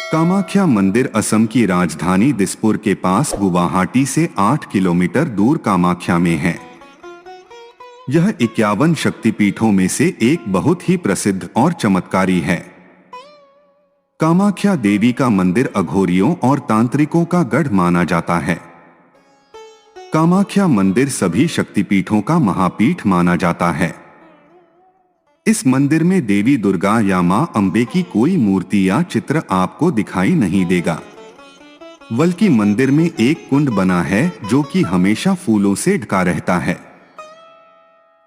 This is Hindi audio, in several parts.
कामाख्या मंदिर असम की राजधानी दिसपुर के पास गुवाहाटी से 8 किलोमीटर दूर कामाख्या में है। यह 51 शक्तिपीठों में से एक बहुत ही प्रसिद्ध और चमत्कारी है। कामाख्या देवी का मंदिर अघोरियों और तांत्रिकों का गढ़ माना जाता है। कामाख्या मंदिर सभी शक्तिपीठों का महापीठ माना जाता है। इस मंदिर में देवी दुर्गा या मां अंबे की कोई मूर्ति या चित्र आपको दिखाई नहीं देगा, बल्कि मंदिर में एक कुंड बना है जो कि हमेशा फूलों से ढका रहता है।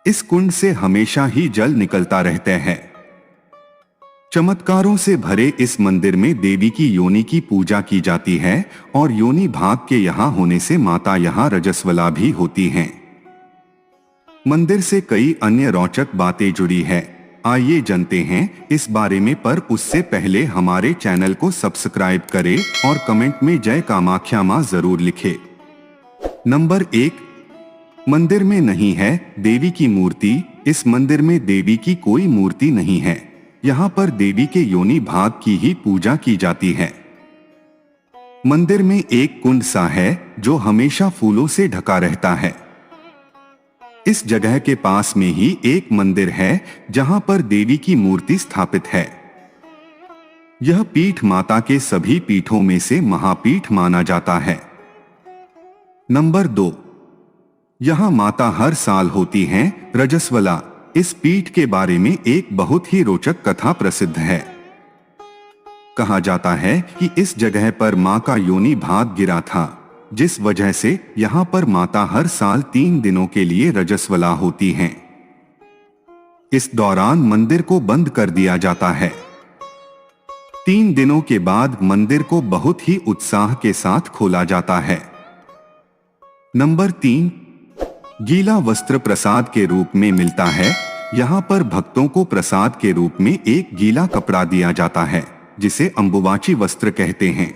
इस कुंड से हमेशा ही जल निकलता रहता है। चमत्कारों से भरे इस मंदिर में देवी की योनि की पूजा की जाती है और योनि भाग के यहाँ होने से माता यहाँ रजस्वला भी होती हैं। मंदिर से कई अन्य रोचक बातें जुड़ी है, आइए जानते हैं इस बारे में। पर उससे पहले हमारे चैनल को सब्सक्राइब करें और कमेंट में जय कामाख्या मां जरूर लिखें। नंबर 1, मंदिर में नहीं है देवी की मूर्ति। इस मंदिर में देवी की कोई मूर्ति नहीं है। यहाँ पर देवी के योनि भाग की ही पूजा की जाती है। मंदिर में एक कुंड सा है जो हमेशा फूलों से ढका रहता है। इस जगह के पास में ही एक मंदिर है जहां पर देवी की मूर्ति स्थापित है। यह पीठ माता के सभी पीठों में से महापीठ माना जाता है। नंबर 2, यहां माता हर साल होती हैं रजस्वला। इस पीठ के बारे में एक बहुत ही रोचक कथा प्रसिद्ध है। कहा जाता है कि इस जगह पर मां का योनि भाग गिरा था, जिस वजह से यहाँ पर माता हर साल 3 दिनों के लिए रजस्वला होती हैं। इस दौरान मंदिर को बंद कर दिया जाता है। 3 दिनों के बाद मंदिर को बहुत ही उत्साह के साथ खोला जाता है। नंबर 3, गीला वस्त्र प्रसाद के रूप में मिलता है। यहाँ पर भक्तों को प्रसाद के रूप में एक गीला कपड़ा दिया जाता है जिसे अंबुवाची वस्त्र कहते हैं।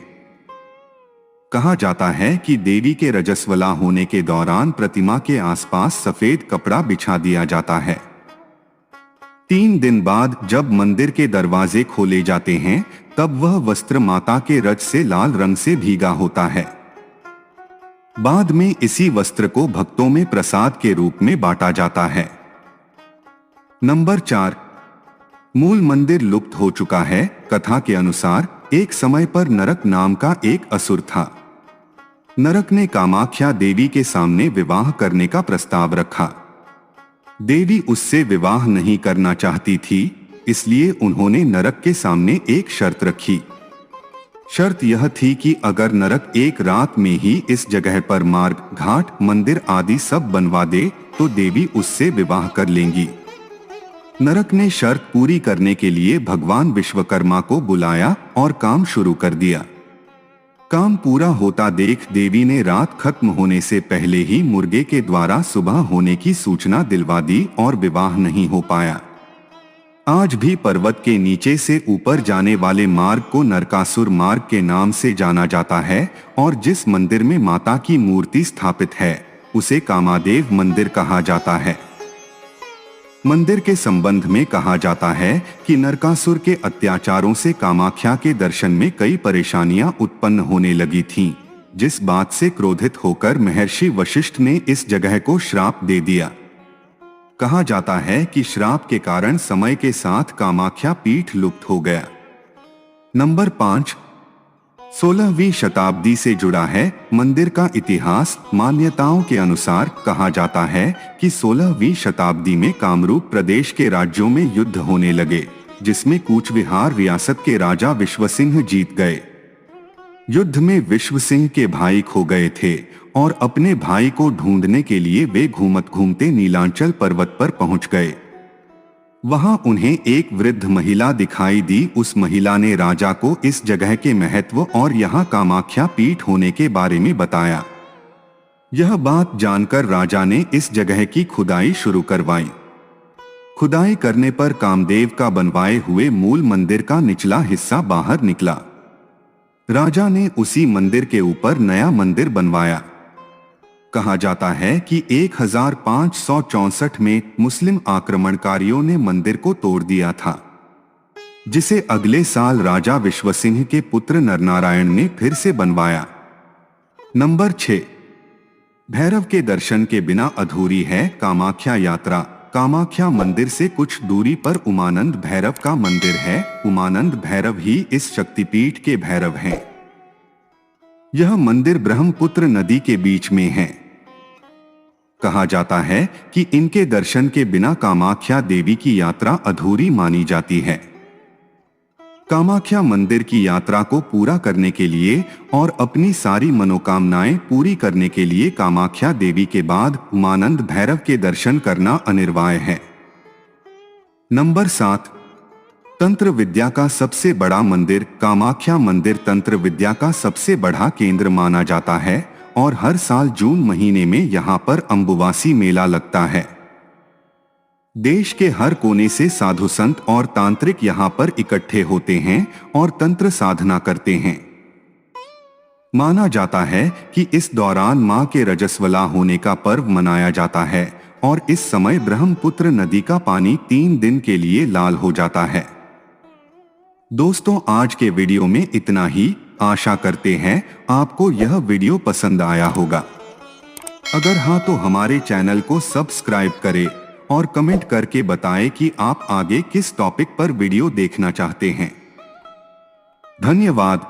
कहा जाता है कि देवी के रजस्वला होने के दौरान प्रतिमा के आसपास सफेद कपड़ा बिछा दिया जाता है। 3 दिन बाद जब मंदिर के दरवाजे खोले जाते हैं तब वह वस्त्र माता के रज से लाल रंग से भीगा होता है। बाद में इसी वस्त्र को भक्तों में प्रसाद के रूप में बांटा जाता है। नंबर 4, मूल मंदिर लुप्त हो चुका है। कथा के अनुसार एक समय पर नरक नाम का एक असुर था। नरक ने कामाख्या देवी के सामने विवाह करने का प्रस्ताव रखा। देवी उससे विवाह नहीं करना चाहती थी, इसलिए उन्होंने नरक के सामने एक शर्त रखी। शर्त यह थी कि अगर नरक एक रात में ही इस जगह पर मार्ग, घाट, मंदिर आदि सब बनवा दे तो देवी उससे विवाह कर लेंगी। नरक ने शर्त पूरी करने के लिए भगवान विश्वकर्मा को बुलाया और काम शुरू कर दिया। काम पूरा होता देख देवी ने रात खत्म होने से पहले ही मुर्गे के द्वारा सुबह होने की सूचना दिलवा दी और विवाह नहीं हो पाया। आज भी पर्वत के नीचे से ऊपर जाने वाले मार्ग को नरकासुर मार्ग के नाम से जाना जाता है और जिस मंदिर में माता की मूर्ति स्थापित है उसे कामादेव मंदिर कहा जाता है। मंदिर के संबंध में कहा जाता है कि नरकासुर के अत्याचारों से कामाख्या के दर्शन में कई परेशानियां उत्पन्न होने लगी थीं, जिस बात से क्रोधित होकर महर्षि वशिष्ठ ने इस जगह को श्राप दे दिया। कहा जाता है कि श्राप के कारण समय के साथ कामाख्या पीठ लुप्त हो गया। नंबर 5, 16वीं शताब्दी से जुड़ा है मंदिर का इतिहास। मान्यताओं के अनुसार कहा जाता है कि 16वीं शताब्दी में कामरूप प्रदेश के राज्यों में युद्ध होने लगे, जिसमें कूचबिहार रियासत के राजा विश्वसिंह जीत गए। युद्ध में विश्वसिंह के भाई खो गए थे और अपने भाई को ढूंढने के लिए वे घूमते नीलांचल पर्वत पर पहुंच गए। वहां उन्हें एक वृद्ध महिला दिखाई दी। उस महिला ने राजा को इस जगह के महत्व और यहाँ कामाख्या पीठ होने के बारे में बताया। यह बात जानकर राजा ने इस जगह की खुदाई शुरू करवाई। खुदाई करने पर कामदेव का बनवाए हुए मूल मंदिर का निचला हिस्सा बाहर निकला। राजा ने उसी मंदिर के ऊपर नया मंदिर बनवाया। कहा जाता है कि 1564 में मुस्लिम आक्रमणकारियों ने मंदिर को तोड़ दिया था। जिसे अगले साल राजा विश्वसिंह के पुत्र नरनारायण ने फिर से बनवाया। नंबर 6, भैरव के दर्शन के बिना अधूरी है कामाख्या यात्रा। कामाख्या मंदिर से कुछ दूरी पर उमानंद भैरव का मंदिर है। उमानंद भैरव ही इस शक्तिपीठ के भैरव हैं। यह मंदिर ब्रह्मपुत्र नदी के बीच में है। कहा जाता है कि इनके दर्शन के बिना कामाख्या देवी की यात्रा अधूरी मानी जाती है। कामाख्या मंदिर की यात्रा को पूरा करने के लिए और अपनी सारी मनोकामनाएं पूरी करने के लिए कामाख्या देवी के बाद उमानंद भैरव के दर्शन करना अनिवार्य है। नंबर 7, तंत्र विद्या का सबसे बड़ा मंदिर। कामाख्या मंदिर तंत्र विद्या का सबसे बड़ा केंद्र माना जाता है और हर साल जून महीने में यहाँ पर अम्बुवासी मेला लगता है। देश के हर कोने से साधु संत और तांत्रिक यहाँ पर इकट्ठे होते हैं और तंत्र साधना करते हैं। माना जाता है कि इस दौरान मां के रजस्वला होने का पर्व मनाया जाता है और इस समय ब्रह्मपुत्र नदी का पानी 3 दिन के लिए लाल हो जाता है। दोस्तों, आज के वीडियो में इतना ही। आशा करते हैं आपको यह वीडियो पसंद आया होगा। अगर हाँ तो हमारे चैनल को सब्सक्राइब करें और कमेंट करके बताएं कि आप आगे किस टॉपिक पर वीडियो देखना चाहते हैं। धन्यवाद।